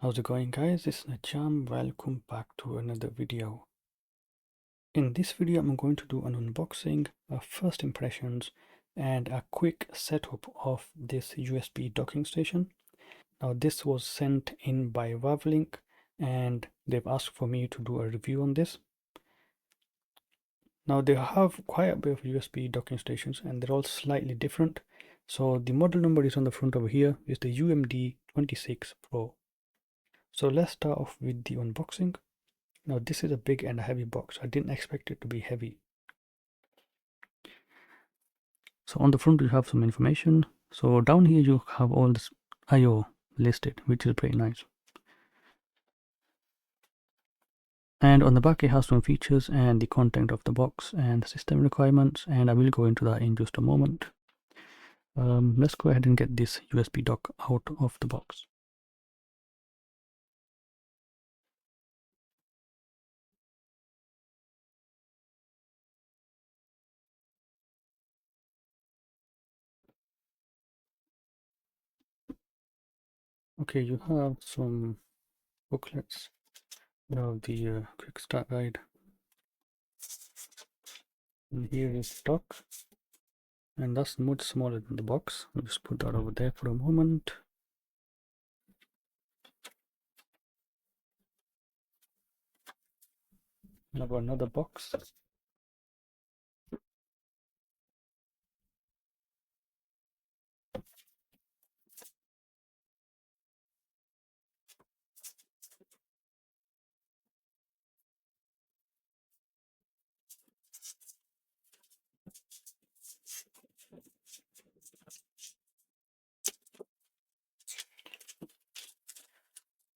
How's it going, guys? This is Najam. Welcome back to another video. In this video I'm going to do an unboxing, first impressions, and a quick setup of this USB docking station. Now this was sent in by WAVLINK and they've asked for me to do a review on this. Now they have quite a bit of USB docking stations and they're all slightly different. So the model number is on the front over here, is the UMD26 Pro. So let's start off with the unboxing. Now this is a big and heavy box. I didn't expect it to be heavy. So on the front you have some information. So down here you have all this I/O listed, which is pretty nice. And on the back it has some features and the content of the box and the system requirements, and I will go into that in just a moment. Let's go ahead and get this USB dock out of the box. Okay, you have some booklets. You have the quick start guide. And here is the dock. And that's much smaller than the box. I'll just put that over there for a moment. I've got another box.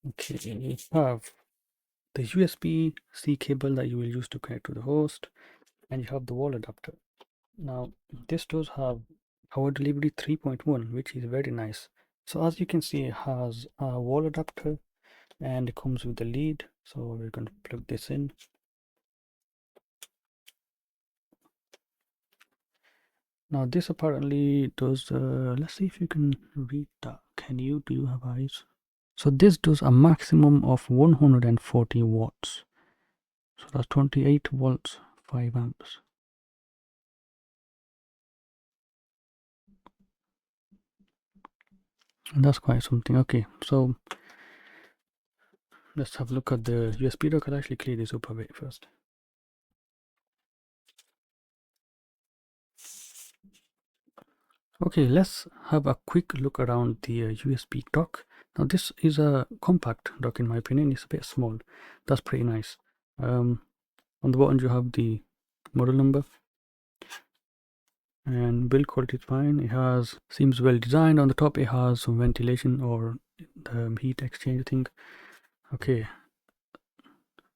Okay, you have the USB-C cable that you will use to connect to the host, and you have the wall adapter. Now, this does have power delivery 3.1, which is very nice. So as you can see, it has a wall adapter and it comes with a lead. So we're going to plug this in. Now this apparently does, let's see if you can read that. Can you? Do you have eyes? So this does a maximum of 140 watts. So that's 28 volts, 5 amps. And that's quite something. Okay, so let's have a look at the USB dock. I'll actually clear this up a bit first. Okay, let's have a quick look around the USB dock. Now this is a compact dock in my opinion. It's a bit small. That's pretty nice. On the bottom you have the model number. And build quality is fine. It seems well designed. On the top it has some ventilation or the heat exchange thing. Okay,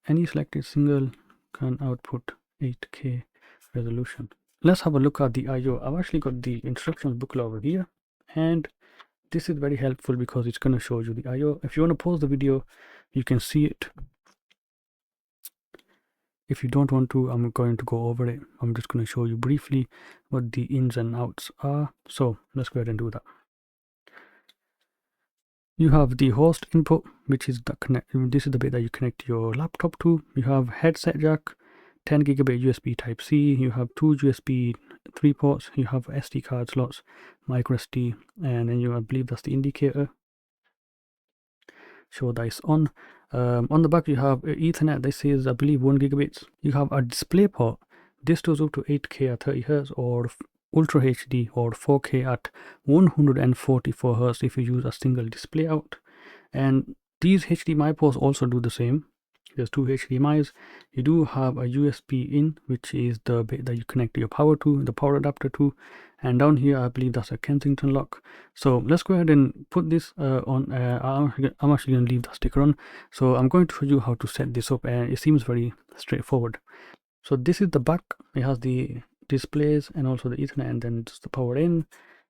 any selected single can output 8K resolution. Let's have a look at the I/O. I've actually got the instructions booklet over here, and this is very helpful because it's going to show you the I/O. If you want to pause the video, you can see it. If you don't want to, I'm going to go over it. I'm just going to show you briefly what the ins and outs are. So let's go ahead and do that. You have the host input, which is the this is the bit that you connect your laptop to. You have headset jack, 10 gigabit USB type C. You have two USB 3 ports. You have SD card slots, micro SD, and then I believe that's the indicator. Show that it's on. On the back you have Ethernet. This is, I believe, 1 gigabits. You have a display port. This goes up to 8K at 30 Hz or Ultra HD or 4K at 144 Hz if you use a single display out. And these HDMI ports also do the same. There's two HDMIs. You do have a USB in, which is the bit that you connect your power to, the power adapter to, and down here I believe that's a Kensington lock. So let's go ahead and put this on. I'm actually going to leave that sticker on. So I'm going to show you how to set this up, and it seems very straightforward. So this is the back. It has the displays and also the Ethernet, and then just the power in,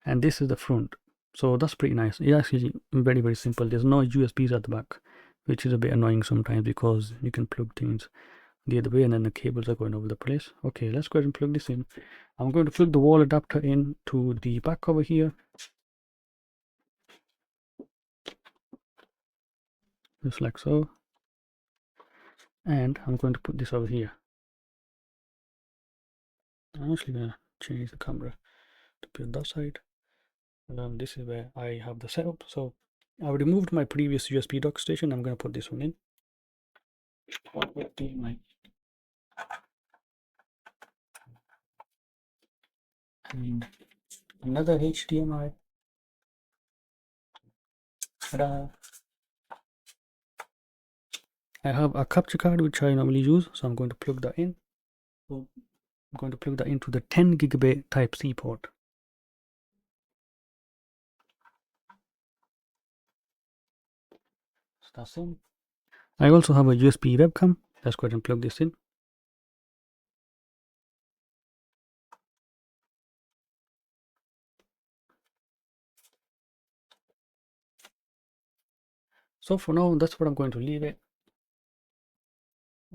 and this is the front. So that's pretty nice. It's actually very, very simple. There's no USBs at the back, which is a bit annoying sometimes because you can plug things the other way and then the cables are going over the place. Okay, let's go ahead and plug this in. I'm going to plug the wall adapter in to the back over here. just like so. And I'm going to put this over here. I'm actually going to change the camera to be on that side. This is where I have the setup. So I've removed my previous USB dock station. I'm going to put this one in. And another HDMI. I have a capture card which I normally use, so I'm going to plug that in. So I'm going to plug that into the 10 gigabit type C port. So that's in. I also have a USB webcam. Let's go ahead and plug this in. So for now, that's what I'm going to leave it.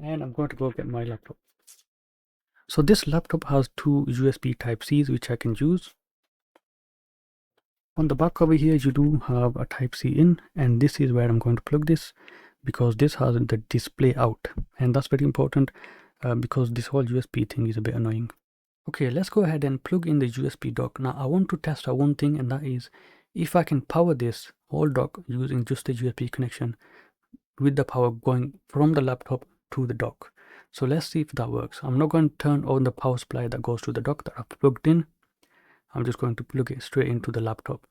And I'm going to go get my laptop. So this laptop has two USB type C's which I can use. On the back over here, you do have a type C in, and this is where I'm going to plug this, because this has the display out, and that's very important because this whole USB thing is a bit annoying. Okay, let's go ahead and plug in the USB dock. Now I want to test out one thing, and that is if I can power this whole dock using just a USB connection with the power going from the laptop to the dock. So let's see if that works. I'm not going to turn on the power supply that goes to the dock that I've plugged in. I'm just going to plug it straight into the laptop.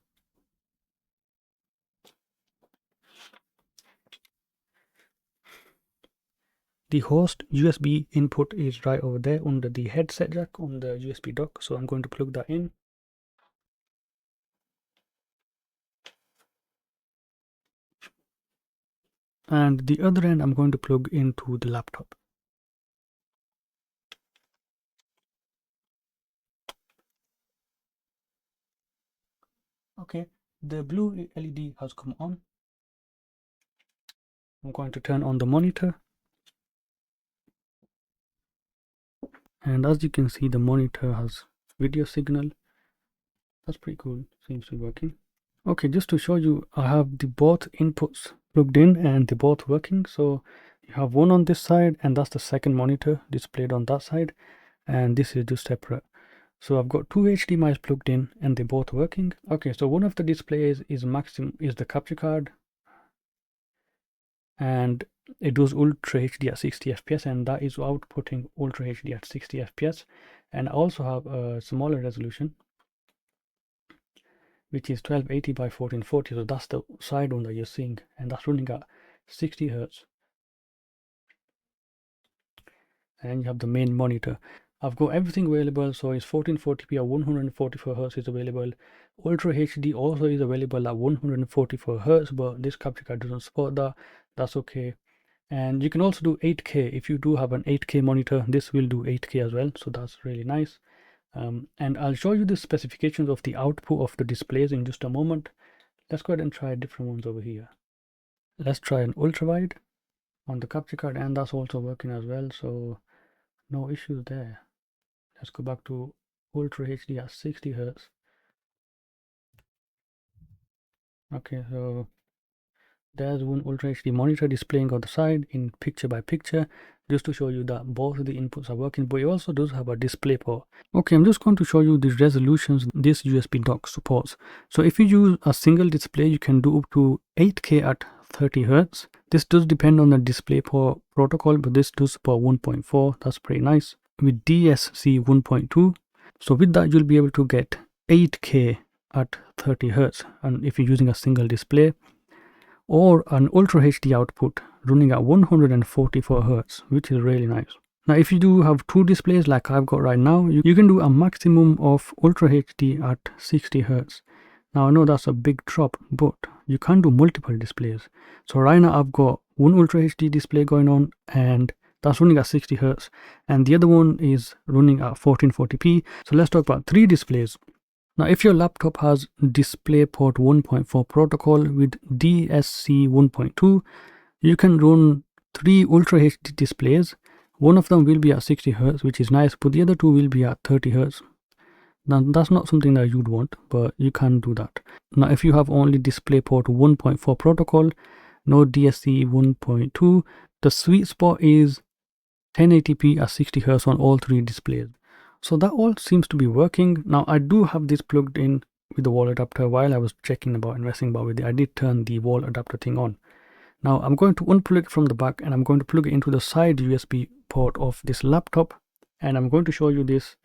The host USB input is right over there under the headset jack on the USB dock, so I'm going to plug that in. And the other end I'm going to plug into the laptop. Okay, the blue LED has come on. I'm going to turn on the monitor. And as you can see, the monitor has video signal. That's pretty cool, seems to be working. Okay, just to show you, I have the both inputs plugged in and they're both working. So you have one on this side, and that's the second monitor displayed on that side, and this is just separate. So I've got two HDMIs plugged in and they're both working. Okay, so one of the displays is the capture card, and it does Ultra HD at 60 fps, and that is outputting Ultra HD at 60 fps. And I also have a smaller resolution, which is 1280 by 1440. So that's the side one that you're seeing, and that's running at 60 Hz. And you have the main monitor. I've got everything available, so it's 1440p at 144 Hz is available. Ultra HD also is available at 144 Hz, but this capture card doesn't support that. That's okay. And you can also do 8K. If you do have an 8K monitor, this will do 8K as well, so that's really nice. And I'll show you the specifications of the output of the displays in just a moment. Let's go ahead and try different ones over here. Let's try an ultra wide on the capture card, and that's also working as well, so no issues there. Let's go back to Ultra HD at 60 Hz. Okay, so there's one Ultra HD monitor displaying on the side in picture by picture, just to show you that both of the inputs are working, but it also does have a display port. Okay, I'm just going to show you the resolutions this USB dock supports. So if you use a single display, you can do up to 8K at 30 Hz. This does depend on the display port protocol, but this does support 1.4. That's pretty nice. With DSC 1.2, so with that you'll be able to get 8K at 30 Hz, and if you're using a single display, or an Ultra HD output running at 144 Hz, which is really nice. Now if you do have two displays like I've got right now, you can do a maximum of Ultra HD at 60 Hz. Now I know that's a big drop, but you can do multiple displays. So right now I've got one Ultra HD display going on, and that's running at 60 Hz, and the other one is running at 1440p. So let's talk about three displays. Now if your laptop has DisplayPort 1.4 protocol with DSC 1.2, you can run three Ultra HD displays. One of them will be at 60 Hz, which is nice, but the other two will be at 30 Hz. Now that's not something that you'd want, but you can do that. Now if you have only DisplayPort 1.4 protocol, no DSC 1.2. The sweet spot is 1080p at 60 Hz on all three displays. So that all seems to be working. Now I do have this plugged in with the wall adapter. While I was checking about investing about with it, I did turn the wall adapter thing on. Now I'm going to unplug it from the back and I'm going to plug it into the side USB port of this laptop, and I'm going to show you this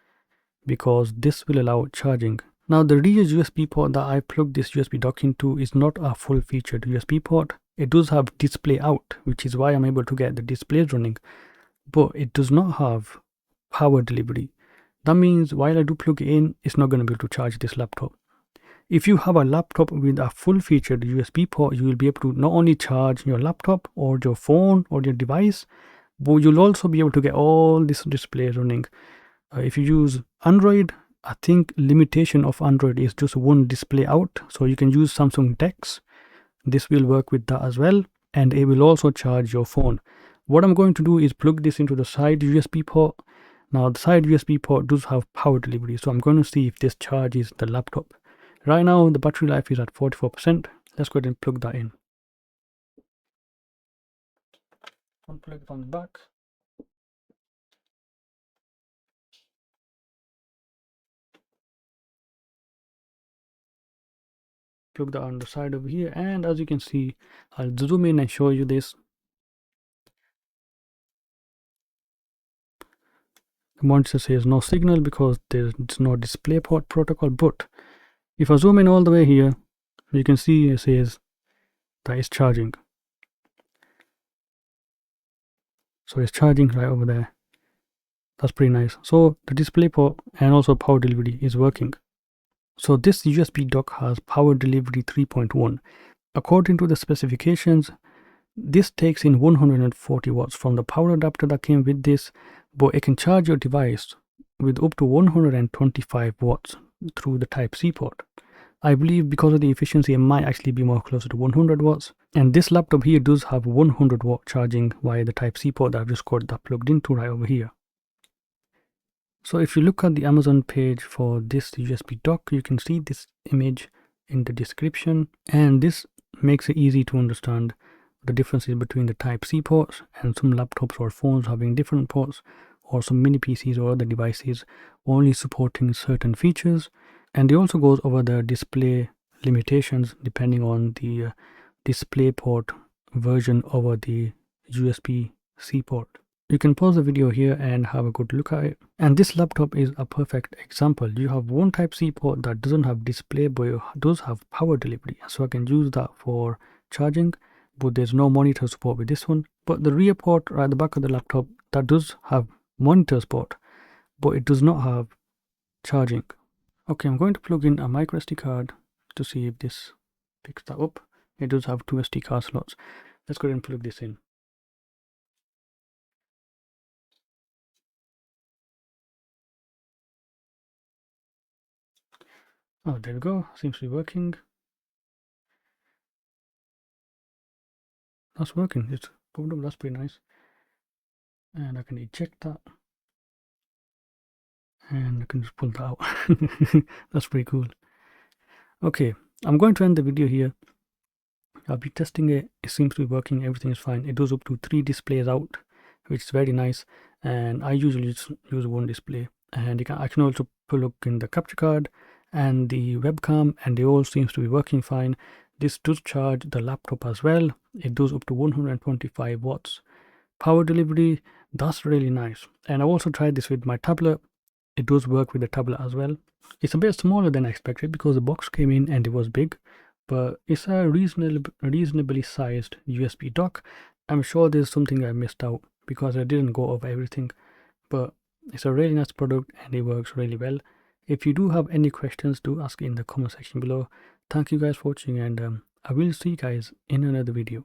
because this will allow charging. Now the rear USB port that I plugged this USB dock into is not a full featured USB port. It does have display out, which is why I'm able to get the displays running, but it does not have power delivery. That means while I do plug it in, it's not going to be able to charge this laptop. If you have a laptop with a full featured USB port, you will be able to not only charge your laptop or your phone or your device, but you'll also be able to get all this display running. If you use Android, I think limitation of Android is just one display out, so you can use Samsung DeX. This will work with that as well, and it will also charge your phone. What I'm going to do is plug this into the side USB port. Now the side USB port does have power delivery, so I'm going to see if this charges the laptop. Right now the battery life is at 44%. Let's go ahead and plug that in. Unplug it from the back. Plug that on the side over here, and as you can see, I'll zoom in and show you this. The monitor says no signal because there's no display port protocol, but if I zoom in all the way here, you can see it says that it's charging. So it's charging right over there. That's pretty nice. So the display port and also power delivery is working. So this USB dock has power delivery 3.1. According to the specifications, this takes in 140 watts from the power adapter that came with this, but it can charge your device with up to 125 watts through the Type-C port. I believe because of the efficiency, it might actually be more closer to 100 watts. And this laptop here does have 100 watt charging via the Type-C port that I've just got that plugged into right over here. So if you look at the Amazon page for this USB dock, you can see this image in the description, and this makes it easy to understand the differences between the Type-C ports and some laptops or phones having different ports, or some mini PCs or other devices only supporting certain features. And it also goes over the display limitations depending on the display port version over the USB-C port. You can pause the video here and have a good look at it. And this laptop is a perfect example. You have one Type-C port that doesn't have display, but it does have power delivery. So I can use that for charging, but there's no monitor support with this one. But the rear port right at the back of the laptop, that does have monitor support, but it does not have charging. Okay, I'm going to plug in a micro SD card to see if this picks that up. It does have two SD card slots. Let's go ahead and plug this in. Oh, there we go. Seems to be working. That's working. It's pulled up. That's pretty nice. And I can eject that. And I can just pull that out. That's pretty cool. Okay, I'm going to end the video here. I'll be testing it. It seems to be working. Everything is fine. It does up to 3 displays out, which is very nice. And I usually just use one display. And I can also plug in the capture card and the webcam, and they all seems to be working fine. This does charge the laptop as well. It does up to 125 watts. Power delivery, that's really nice. And I also tried this with my tablet. It does work with the tablet as well. It's a bit smaller than I expected because the box came in and it was big, but it's a reasonably sized USB dock. I'm sure there's something I missed out because I didn't go over everything, but it's a really nice product and it works really well. If you do have any questions, do ask in the comment section below. Thank you guys for watching, and I will see you guys in another video.